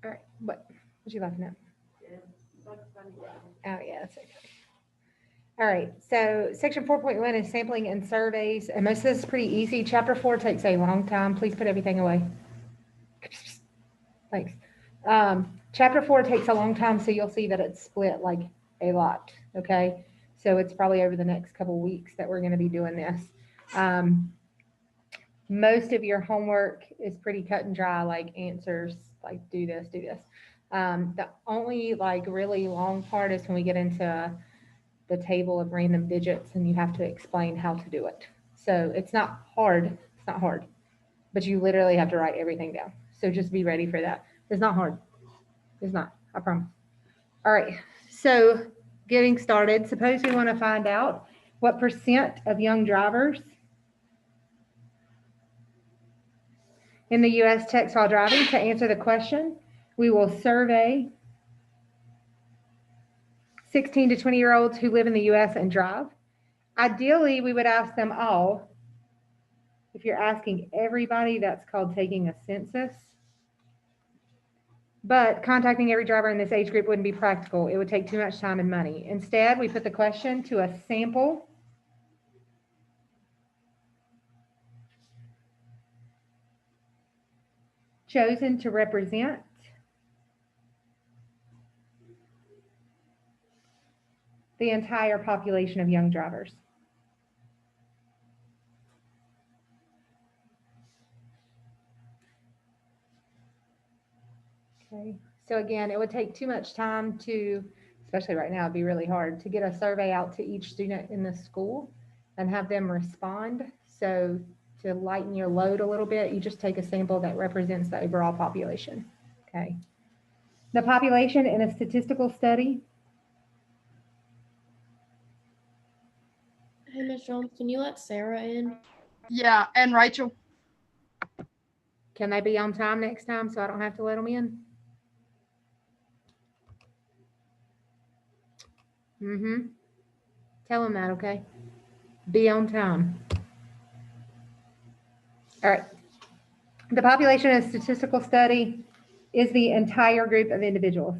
All right, what you laughing at? Oh, yeah, that's okay. All right, so section 4.1 is sampling and surveys, and most of this is pretty easy. Chapter 4 takes a long time. Please put everything away. Thanks. Chapter 4 takes a long time, so you'll see that it's split like a lot, okay? So it's probably over the next couple weeks that we're going to be doing this. Most of your homework is pretty cut and dry, like answers, like do this, do this. The only like really long part is when we get into the table of random digits and you have to explain how to do it. So it's not hard. It's not hard, but you literally have to write everything down. So just be ready for that. It's not hard. It's not, I promise. All right. So getting started, suppose we want to find out what percent of young drivers in the U.S. text while driving. To answer the question, we will survey 16 to 20-year-olds who live in the U.S. and drive. Ideally, we would ask them all. If you're asking everybody, that's called taking a census. But contacting every driver in this age group wouldn't be practical. It would take too much time and money. Instead, we put the question to a sample chosen to represent the entire population of young drivers. Okay, so again, it would take too much time to, especially right now, it'd be really hard to get a survey out to each student in the school and have them respond. So to lighten your load a little bit, you just take a sample that represents the overall population. Okay. The population in a statistical study. Hey, Miss Jones, can you let Sarah in? Yeah, and Rachel. Can they be on time next time so I don't have to let them in? Mm-hmm. Tell them that, okay? Be on time. All right. The population in a statistical study is the entire group of individuals.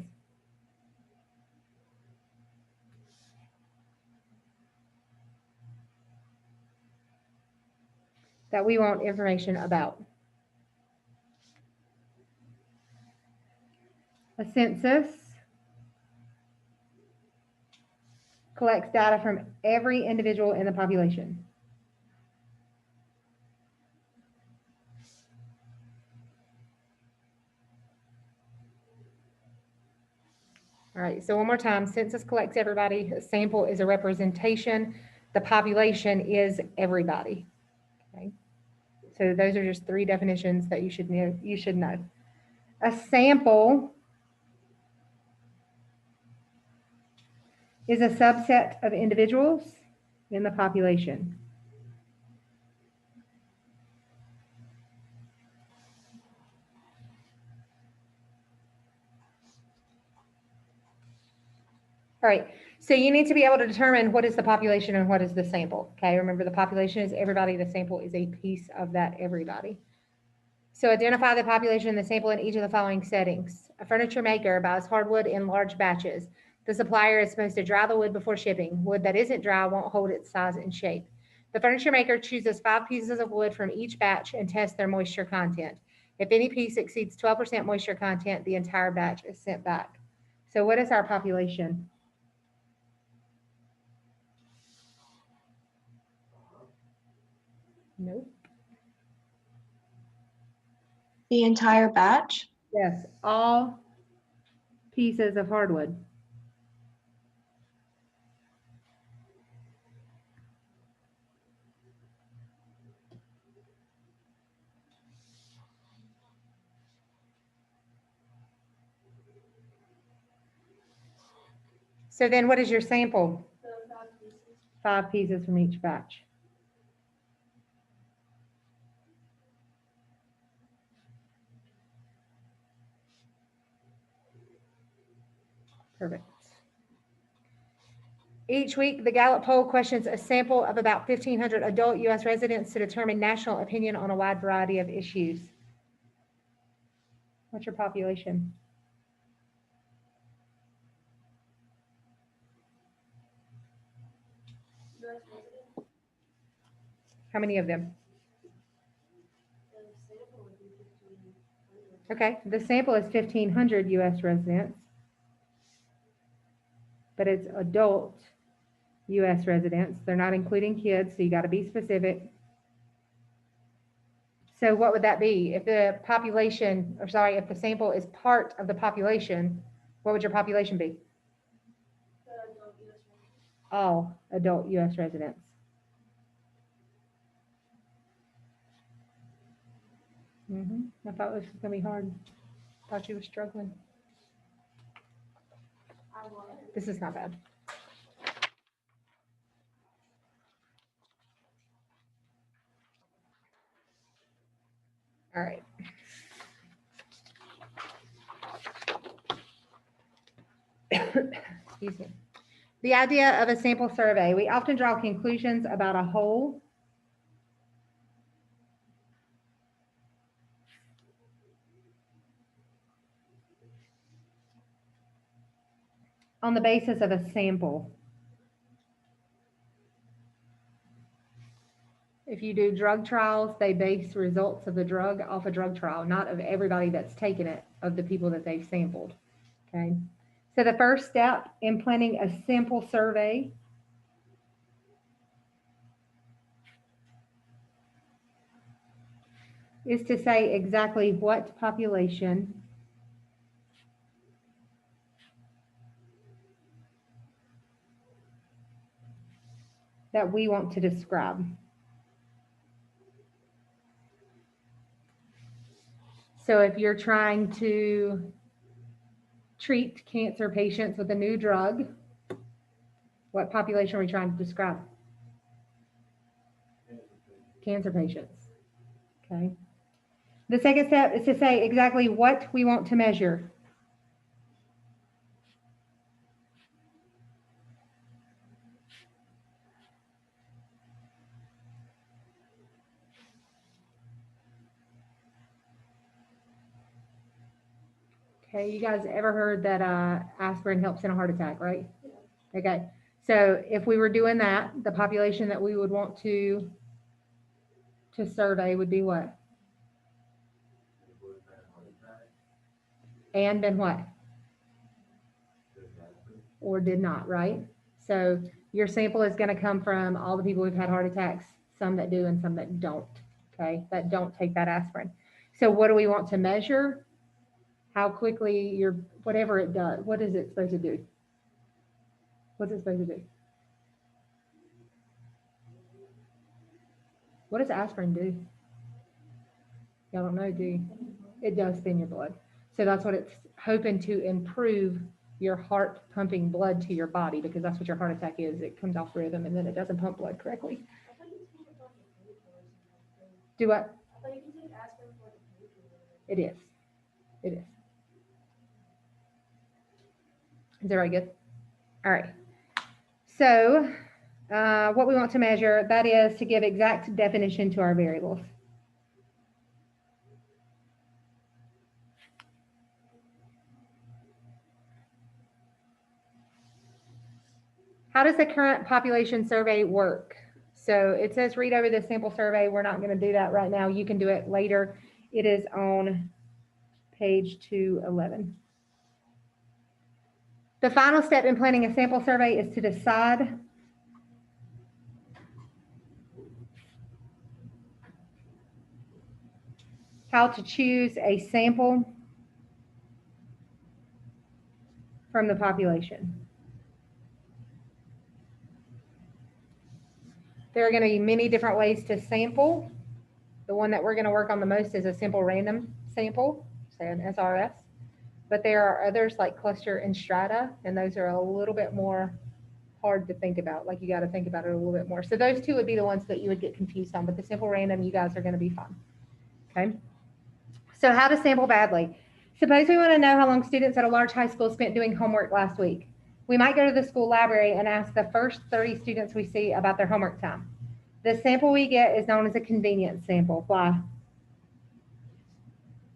That we want information about. A census collects data from every individual in the population. All right, so one more time, census collects everybody, a sample is a representation, the population is everybody. Okay, so those are just three definitions that you should know. A sample is a subset of individuals in the population. All right, so you need to be able to determine what is the population and what is the sample. Okay, remember the population is everybody, the sample is a piece of that everybody. So identify the population and the sample in each of the following settings. A furniture maker buys hardwood in large batches. The supplier is supposed to dry the wood before shipping. Wood that isn't dry won't hold its size and shape. The furniture maker chooses 5 pieces of wood from each batch and tests their moisture content. If any piece exceeds 12% moisture content, the entire batch is sent back. So what is our population? Nope. The entire batch? Yes, all pieces of hardwood. So then what is your sample? 5 pieces from each batch. Perfect. Each week, the Gallup poll questions a sample of about 1,500 adult U.S. residents to determine national opinion on a wide variety of issues. What's your population? How many of them? Okay, the sample is 1,500 US residents, but it's adult US residents. They're not including kids, so you got to be specific. So what would that be? If the population, or sorry, if the sample is part of the population, what would your population be? All adult US residents. I thought this was gonna be hard. Thought you were struggling. This is not bad. All right. Excuse me. The idea of a sample survey. We often draw conclusions about a whole on the basis of a sample. If you do drug trials, they base results of the drug off a drug trial, not of everybody that's taken it, of the people that they've sampled. Okay. So the first step in planning a sample survey is to say exactly what population that we want to describe. So if you're trying to treat cancer patients with a new drug, what population are we trying to describe? Cancer patients. Okay. The second step is to say exactly what we want to measure. Okay, you guys ever heard that aspirin helps in a heart attack, right? Okay, so if we were doing that, the population that we would want to survey would be what? And been what? Or did not, right? So your sample is going to come from all the people who've had heart attacks, some that do and some that don't, okay, that don't take that aspirin. So what do we want to measure? How quickly your, whatever it does, what is it supposed to do? What's it supposed to do? What does aspirin do? Y'all don't know, do you? It does thin your blood. So that's what it's hoping to improve your heart pumping blood to your body, because that's what your heart attack is. It comes off rhythm and then it doesn't pump blood correctly. Do what? It is. It is. Is everybody good? All right. So what we want to measure, that is to give exact definition to our variables. How does the current population survey work? So it says read over the sample survey. We're not going to do that right now. You can do it later. It is on page 211. The final step in planning a sample survey is to decide how to choose a sample from the population. There are going to be many different ways to sample. The one that we're going to work on the most is a simple random sample, say an SRS. But there are others like cluster and strata, and those are a little bit more hard to think about. Like you got to think about it a little bit more. So those two would be the ones that you would get confused on, but the simple random, you guys are going to be fine. Okay. So how to sample badly. Suppose we want to know how long students at a large high school spent doing homework last week. We might go to the school library and ask the first 30 students we see about their homework time. The sample we get is known as a convenience sample. Why?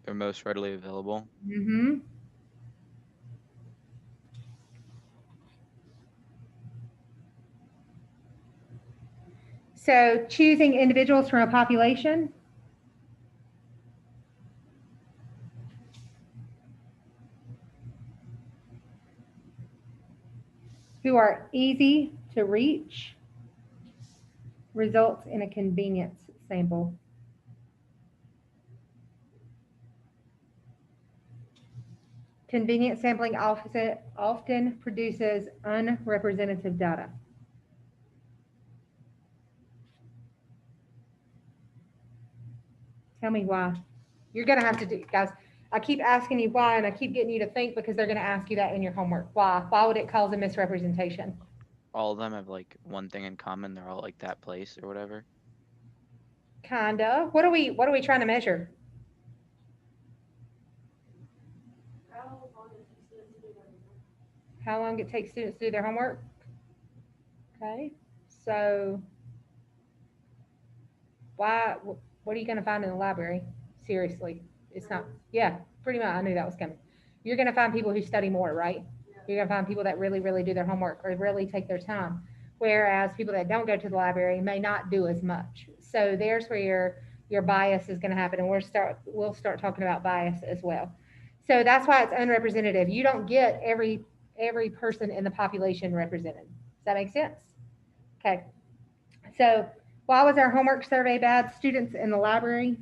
They're most readily available. Mm-hmm. So choosing individuals from a population. Who are easy to reach results in a convenience sample. Convenient sampling often produces unrepresentative data. Tell me why. You're going to have to do, guys, I keep asking you why, and I keep getting you to think because they're going to ask you that in your homework. Why? Why would it cause a misrepresentation? All of them have like one thing in common. They're all like that place or whatever. Kinda. What are we trying to measure? How long it takes students to do their homework? Okay. So why, what are you going to find in the library? Seriously. It's not, yeah, pretty much. I knew that was coming. You're going to find people who study more, right? You're going to find people that really, really do their homework or really take their time. Whereas people that don't go to the library may not do as much. So there's where your bias is going to happen. And we'll start talking about bias as well. So that's why it's unrepresentative. You don't get every person in the population represented. Does that make sense? Okay. So why was our homework survey bad? Students in the library.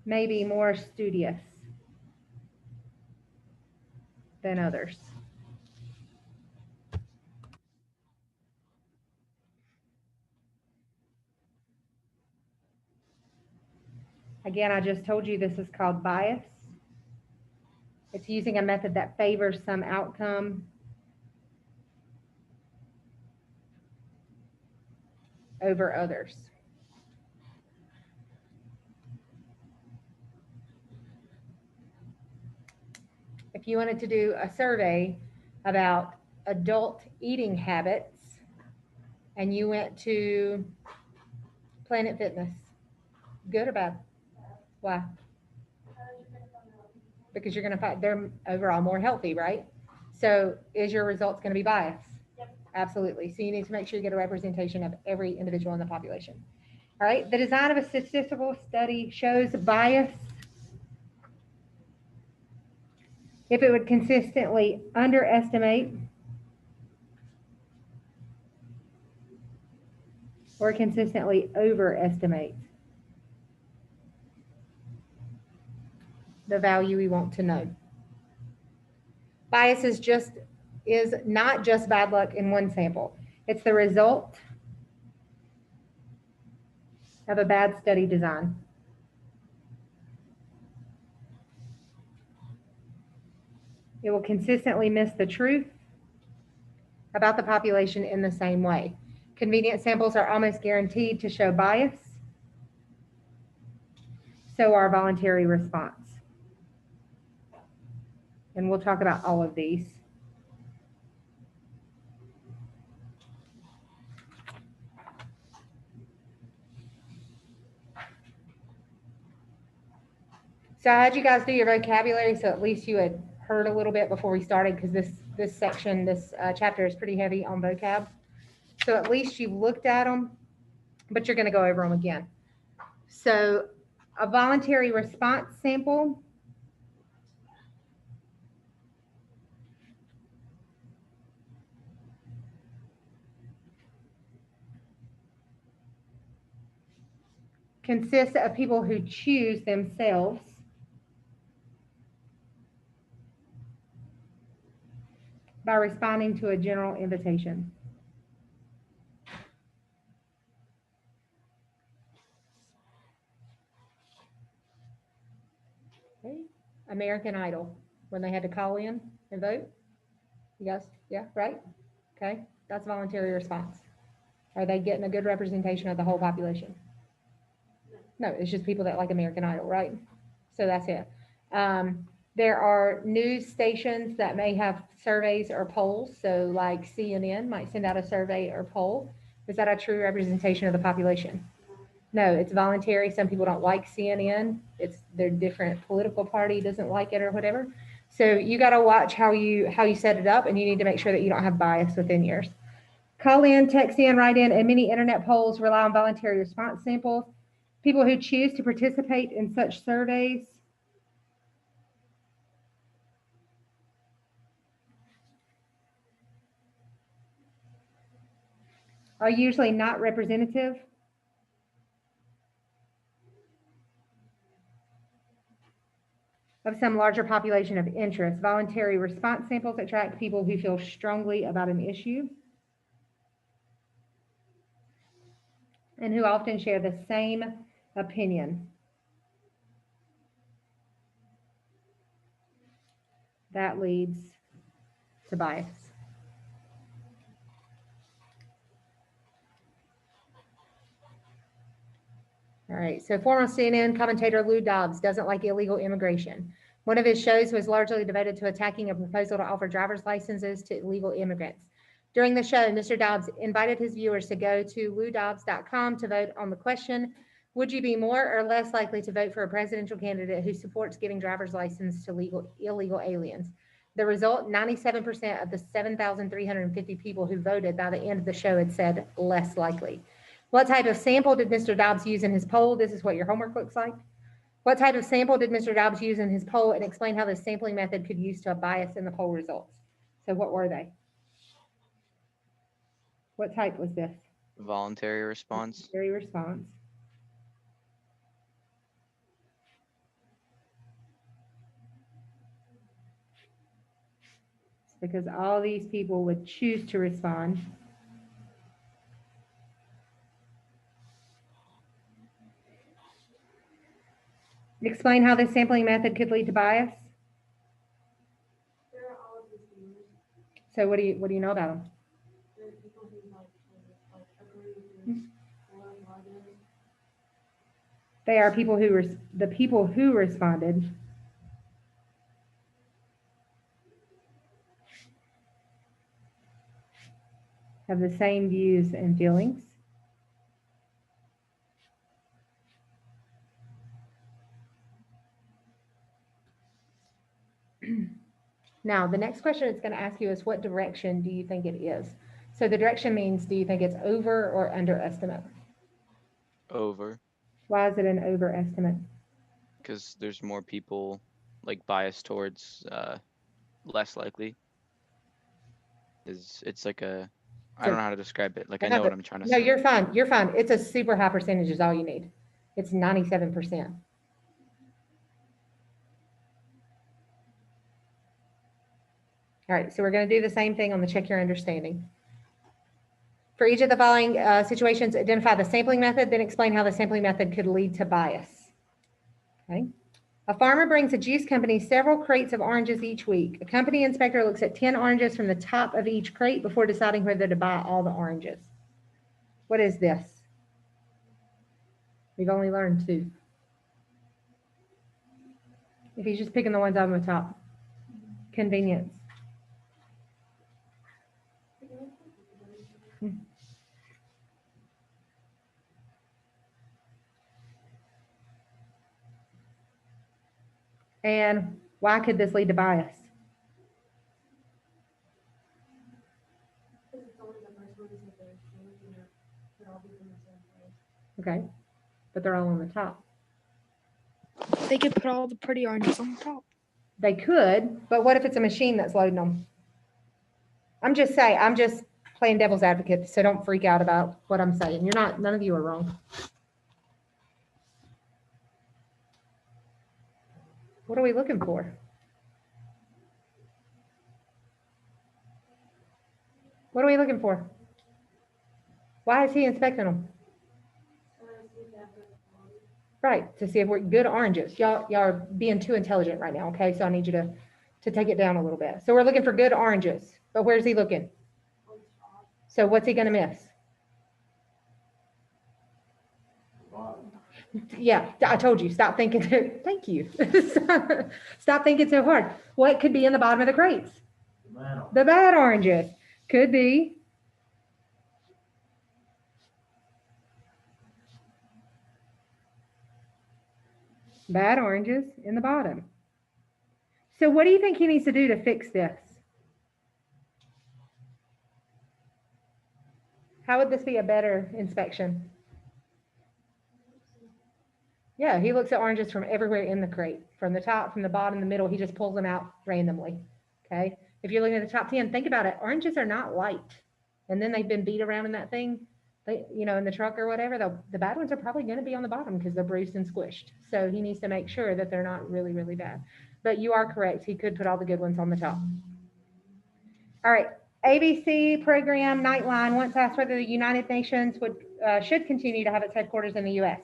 Maybe more studious than others. Again, I just told you this is called bias. It's using a method that favors some outcome over others. If you wanted to do a survey about adult eating habits and you went to Planet Fitness, good or bad? Why? Because you're going to find they're overall more healthy, right? So is your results going to be biased? Yep. Absolutely. So you need to make sure you get a representation of every individual in the population. All right. The design of a statistical study shows bias if it would consistently underestimate or consistently overestimate the value we want to know. Bias is not just bad luck in one sample. It's the result of a bad study design. It will consistently miss the truth about the population in the same way. Convenient samples are almost guaranteed to show bias. So are voluntary response. And we'll talk about all of these. So I had you guys do your vocabulary, so at least you had heard a little bit before we started, because this section, this chapter is pretty heavy on vocab. So at least you've looked at them, but you're going to go over them again. So a voluntary response sample consists of people who choose themselves by responding to a general invitation. Okay. American Idol, when they had to call in and vote. You guys, yeah, right? Okay, that's voluntary response. Are they getting a good representation of the whole population? No, it's just people that like American Idol, right? So that's it. There are news stations that may have surveys or polls. So like CNN might send out a survey or poll. Is that a true representation of the population? No, it's voluntary. Some people don't like CNN. It's their different political party doesn't like it or whatever. So you got to watch how you set it up, and you need to make sure that you don't have bias within yours. Call in, text in, write in, and many internet polls rely on voluntary response samples. People who choose to participate in such surveys are usually not representative of some larger population of interest. Voluntary response samples attract people who feel strongly about an issue and who often share the same opinion. That leads to bias. All right, so former CNN commentator Lou Dobbs doesn't like illegal immigration. One of his shows was largely devoted to attacking a proposal to offer driver's licenses to illegal immigrants. During the show, Mr. Dobbs invited his viewers to go to loudobbs.com to vote on the question, would you be more or less likely to vote for a presidential candidate who supports giving driver's license to illegal aliens? The result, 97% of the 7,350 people who voted by the end of the show had said less likely. What type of sample did Mr. Dobbs use in his poll? This is what your homework looks like. What type of sample did Mr. Dobbs use in his poll, and explain how the sampling method could use to bias in the poll results? So what were they? What type was this? Voluntary response. Voluntary response. It's because all these people would choose to respond. Explain how this sampling method could lead to bias. So what do you know about them? They are people who the people who responded have the same views and feelings. Now, the next question it's going to ask you is, what direction do you think it is? So the direction means, do you think it's over or underestimate? Over. Why is it an overestimate? Because there's more people like biased towards less likely. It's like a, I don't know how to describe it. Like I know what I'm trying to No, say. you're fine. You're fine. It's a super high percentage is all you need. It's 97%. All right, so we're going to do the same thing on the check your understanding. For each of the following situations, identify the sampling method, then explain how the sampling method could lead to bias. Okay. A farmer brings a juice company several crates of oranges each week. A company inspector looks at 10 oranges from the top of each crate before deciding whether to buy all the oranges. What is this? We've only learned 2. If he's just picking the ones on the top. Convenience. And why could this lead to bias? Okay, but they're all on the top. They could put all the pretty oranges on top. They could, but what if it's a machine that's loading them? I'm just playing devil's advocate, so don't freak out about what I'm saying. None of you are wrong. What are we looking for? What are we looking for? Why is he inspecting them? Right, to see if we're good oranges. Y'all are being too intelligent right now, okay? So I need you to take it down a little bit. So we're looking for good oranges, but where's he looking? So what's he gonna miss? Yeah, I told you, stop thinking. Thank you. Stop thinking so hard. What could be in the bottom of the crates? The bad oranges. Could be bad oranges in the bottom. So what do you think he needs to do to fix this? How would this be a better inspection? Yeah, he looks at oranges from everywhere in the crate, from the top, from the bottom, the middle. He just pulls them out randomly. Okay. If you're looking at the top 10, think about it. Oranges are not light. And then they've been beat around in that thing, in the truck or whatever. The bad ones are probably going to be on the bottom because they're bruised and squished. So he needs to make sure that they're not really, really bad. But you are correct. He could put all the good ones on the top. All right. ABC program Nightline once asked whether the United Nations should continue to have its headquarters in the U.S.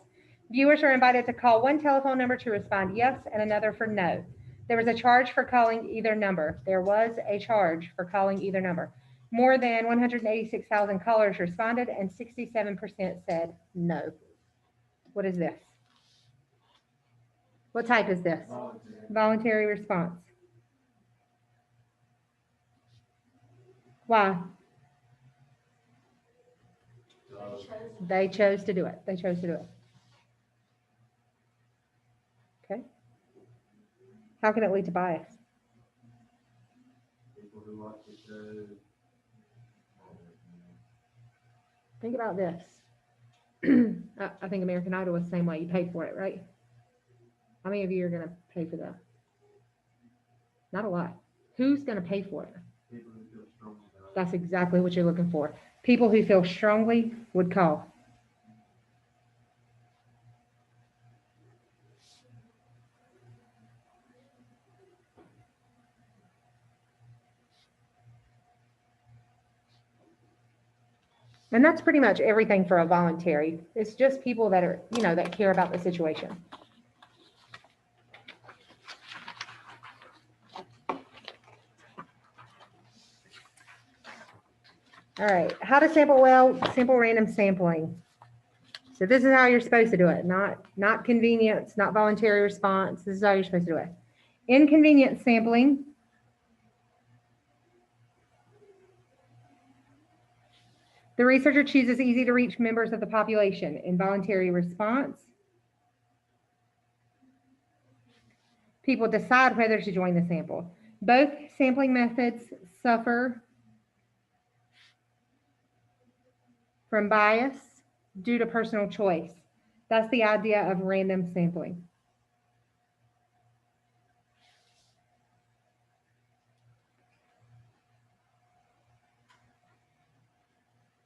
Viewers are invited to call one telephone number to respond yes and another for no. There was a charge for calling either number. More than 186,000 callers responded and 67% said no. What is this? What type is this? Voluntary response. Why? They chose to do it. Okay. How can it lead to bias? Think about this. I think American Idol was the same way. You pay for it, right? How many of you are going to pay for that? Not a lot. Who's going to pay for it? That's exactly what you're looking for. People who feel strongly would call. And that's pretty much everything for a voluntary. It's just people that are, that care about the situation. All right, how to sample well, simple random sampling. So this is how you're supposed to do it, not convenience, not voluntary response. This is how you're supposed to do it. Inconvenience sampling. The researcher chooses easy to reach members of the population. Involuntary response. People decide whether to join the sample. Both sampling methods suffer from bias due to personal choice. That's the idea of random sampling.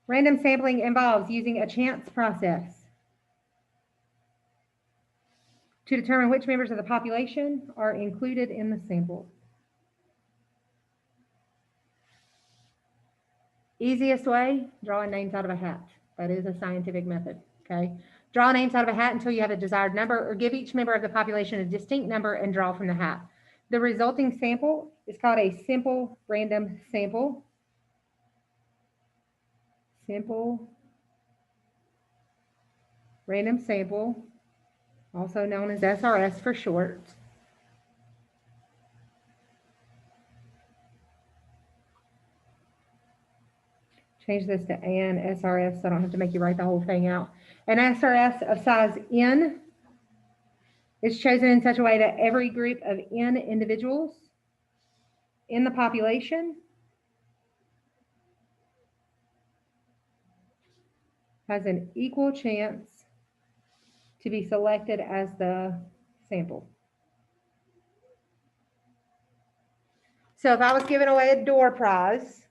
Random sampling involves using a chance process to determine which members of the population are included in the sample. Easiest way, drawing names out of a hat. That is a scientific method, okay? Draw names out of a hat until you have a desired number, or give each member of the population a distinct number and draw from the hat. The resulting sample is called a simple random sample. Simple random sample, also known as SRS for short. Change this to an SRS so I don't have to make you write the whole thing out. An SRS of size N is chosen in such a way that every group of N individuals in the population has an equal chance to be selected as the sample. So if I was giving away a door prize,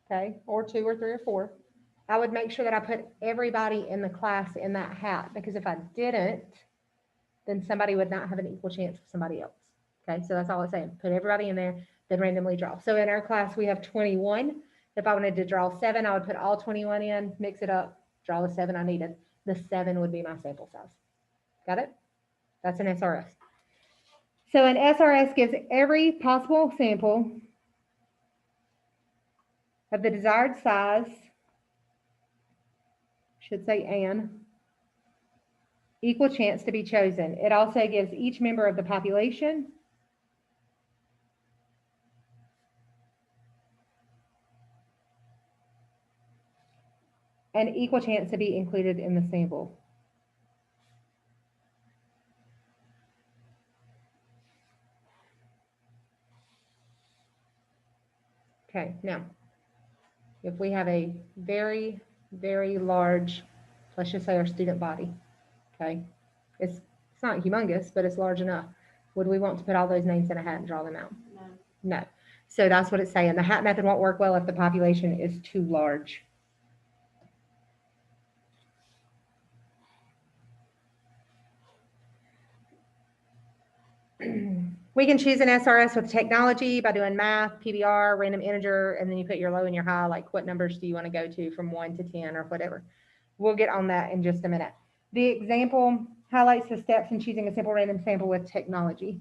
okay, or 2 or 3 or 4, I would make sure that I put everybody in the class in that hat, because if I didn't, then somebody would not have an equal chance with somebody else. Okay, so that's all it's saying. Put everybody in there, then randomly draw. So in our class, we have 21. If I wanted to draw 7, I would put all 21 in, mix it up, draw the 7 I needed. The 7 would be my sample size. Got it? That's an SRS. So an SRS gives every possible sample of the desired size, should say an, equal chance to be chosen. It also gives each member of the population an equal chance to be included in the sample. Okay, now, if we have a very, very large, let's just say our student body, okay? It's not humongous, but it's large enough. Would we want to put all those names in a hat and draw them out? No. So that's what it's saying. The hat method won't work well if the population is too large. We can choose an SRS with technology by doing math, PBR, random integer, and then you put your low and your high, like what numbers do you want to go to from 1 to 10 or whatever. We'll get on that in just a minute. The example highlights the steps in choosing a simple random sample with technology.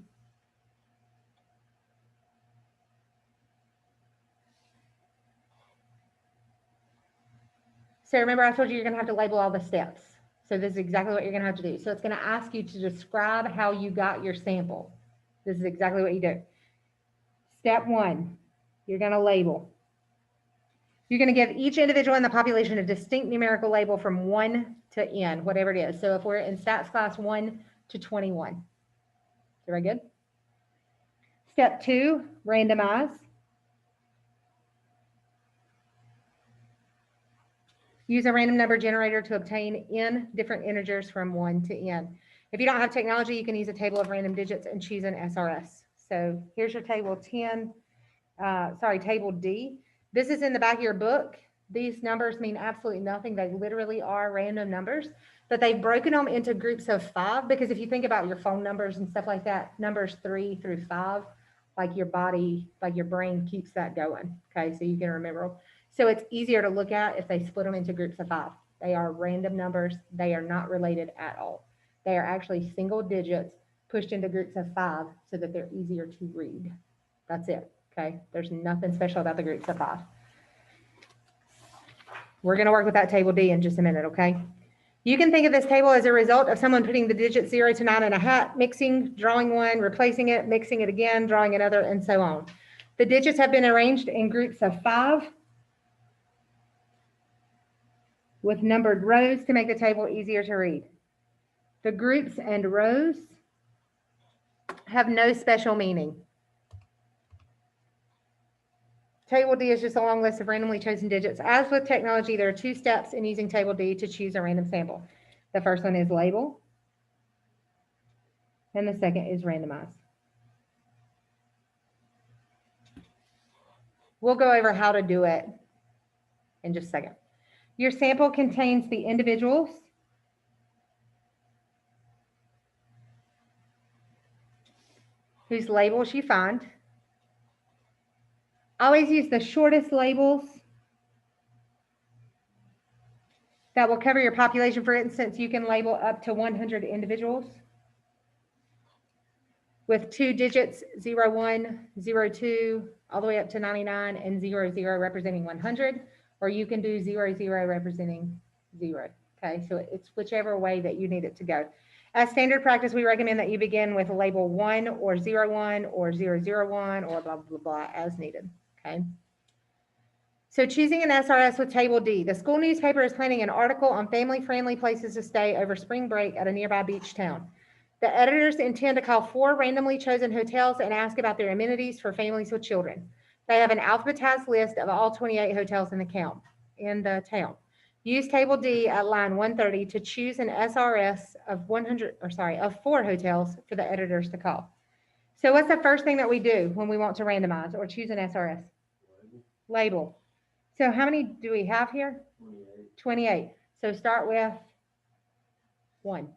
So remember, I told you you're going to have to label all the steps. So this is exactly what you're going to have to do. So it's going to ask you to describe how you got your sample. This is exactly what you do. Step 1, you're going to label. You're going to give each individual in the population a distinct numerical label from 1 to n, whatever it is. So if we're in stats class 1 to 21. Very good. Step 2, randomize. Use a random number generator to obtain n different integers from 1 to n. If you don't have technology, you can use a table of random digits and choose an SRS. So here's your table table D. This is in the back of your book. These numbers mean absolutely nothing. They literally are random numbers, but they've broken them into groups of 5 because if you think about your phone numbers and stuff like that, numbers 3 through 5, like your body, like your brain keeps that going. Okay, so you can remember them. So it's easier to look at if they split them into groups of 5. They are random numbers. They are not related at all. They are actually single digits pushed into groups of 5 so that they're easier to read. That's it. Okay, there's nothing special about the groups of 5. We're going to work with that table D in just a minute, okay? You can think of this table as a result of someone putting the digits 0 to 9 in a hat, mixing, drawing one, replacing it, mixing it again, drawing another, and so on. The digits have been arranged in groups of 5 with numbered rows to make the table easier to read. The groups and rows have no special meaning. Table D is just a long list of randomly chosen digits. As with technology, there are 2 steps in using Table D to choose a random sample. The first one is label, and the second is randomize. We'll go over how to do it in just a second. Your sample contains the individuals, whose labels you find. Always use the shortest labels that will cover your population. For instance, you can label up to 100 individuals with 2 digits, 01, 02, all the way up to 99, and 00 representing 100, or you can do 00 representing 0. Okay, so it's whichever way that you need it to go. As standard practice, we recommend that you begin with label 1 or 01 or 001 or blah, blah, blah, as needed. Okay. So choosing an SRS with Table D. The school newspaper is planning an article on family-friendly places to stay over spring break at a nearby beach town. The editors intend to call 4 randomly chosen hotels and ask about their amenities for families with children. They have an alphabetized list of all 28 hotels in the town. Use Table D at line 130 to choose an SRS of 4 hotels for the editors to call. So what's the first thing that we do when we want to randomize or choose an SRS? Label. So how many do we have here? 28. So start with 1.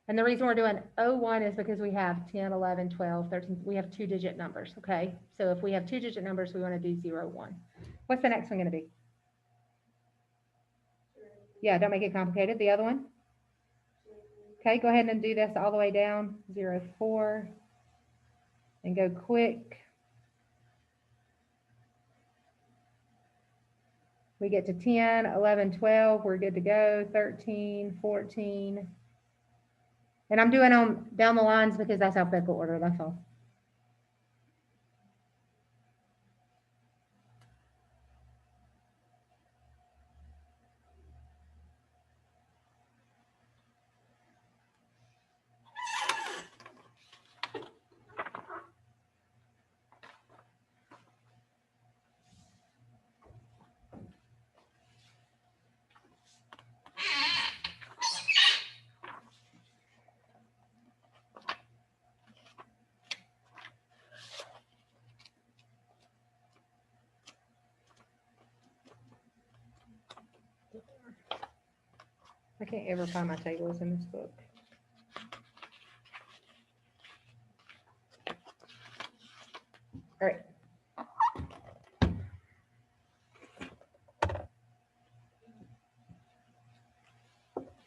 And the reason we're doing 01 is because we have 10, 11, 12, 13. We have 2-digit numbers, okay? So if we have 2-digit numbers, we want to do 01. What's the next one going to be? Yeah, don't make it complicated. The other one? Okay, go ahead and do this all the way down. 04. And go quick. We get to 10, 11, 12. We're good to go. 13, 14. And I'm doing them down the lines because that's alphabetical order. That's all. I can't ever find my tables in this book. All right.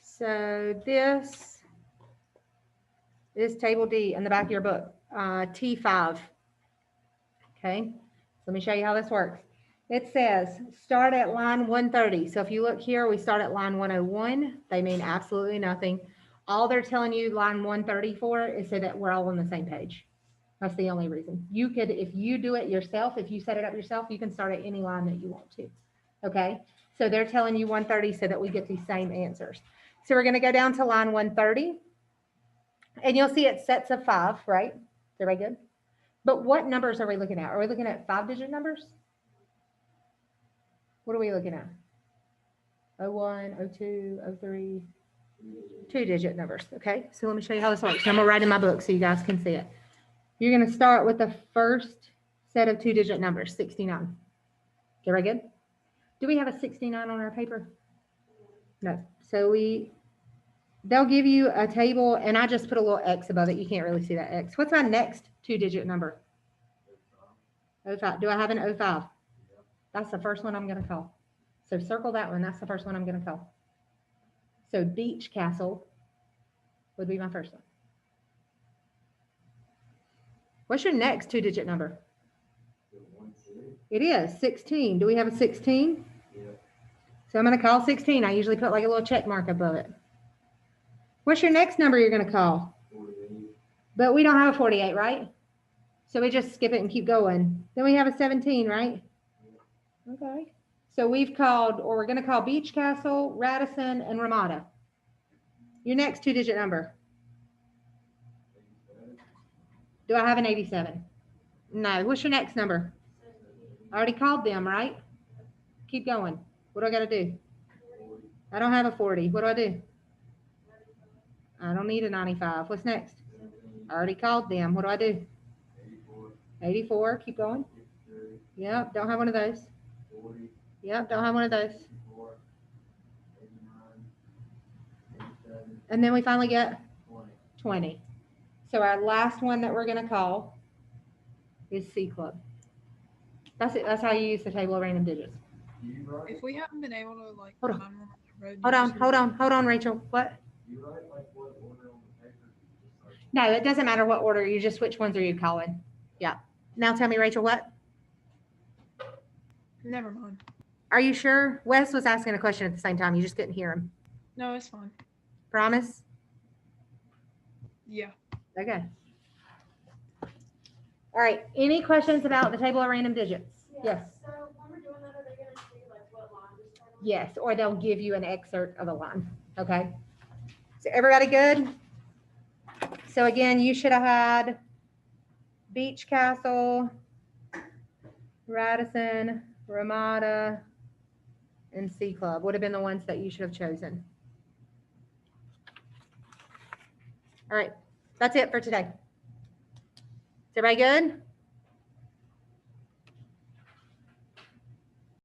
So this is table D in the back of your book, T5. Okay, so let me show you how this works. It says start at line 130. So if you look here, we start at line 101. They mean absolutely nothing. All they're telling you line 130 for is so that we're all on the same page. That's the only reason. You could, if you do it yourself, if you set it up yourself, you can start at any line that you want to. Okay, so they're telling you 130 so that we get the same answers. So we're going to go down to line 130, and you'll see it sets of 5, right? Is everybody good? But what numbers are we looking at? Are we looking at 5-digit numbers? What are we looking at? 01, 02, 03, 2-digit numbers. Okay, so let me show you how this works. I'm going to write in my book so you guys can see it. You're going to start with the first set of 2-digit numbers, 69. Very good. Do we have a 69 on our paper? No. So they'll give you a table, and I just put a little X above it. You can't really see that X. What's my next 2-digit number? 05. Do I have an 05? That's the first one I'm going to call. So circle that one. That's the first one I'm going to call. So Beach Castle would be my first one. What's your next 2-digit number? It is 16. Do we have a 16? So I'm going to call 16. I usually put like a little check mark above it. What's your next number you're going to call? 48. But we don't have a 48, right? So we just skip it and keep going. Then we have a 17, right? Okay. So we've called, or we're going to call Beach Castle, Radisson, and Ramada. Your next 2-digit number. Do I have an 87? No. What's your next number? I already called them, right? Keep going. What do I got to do? I don't have a 40. What do I do? I don't need a 95. What's next? I already called them. What do I do? 84. Keep going. Yep. Don't have one of those. Yep. Don't have one of those. And then we finally get 20. So our last one that we're going to call is C Club. That's it. That's how you use the table of random digits. If we haven't been able to like Hold on. find one on the road, Hold on, Rachel. What? No, it doesn't matter what order. You just which ones are you calling? Yeah. Now tell me, Rachel, what? Never mind. Are you sure? Wes was asking a question at the same time. You just couldn't hear him. No, it's fine. Promise? Yeah. Okay. All right. Any questions about the table of random digits? Yes. So when we're doing that, are they gonna see like what line to start on? Yes, or they'll give you an excerpt of a line. Okay. So everybody good? So again, you should have had Beach Castle, Radisson, Ramada, and C Club would have been the ones that you should have chosen. All right. That's it for today. Is everybody good?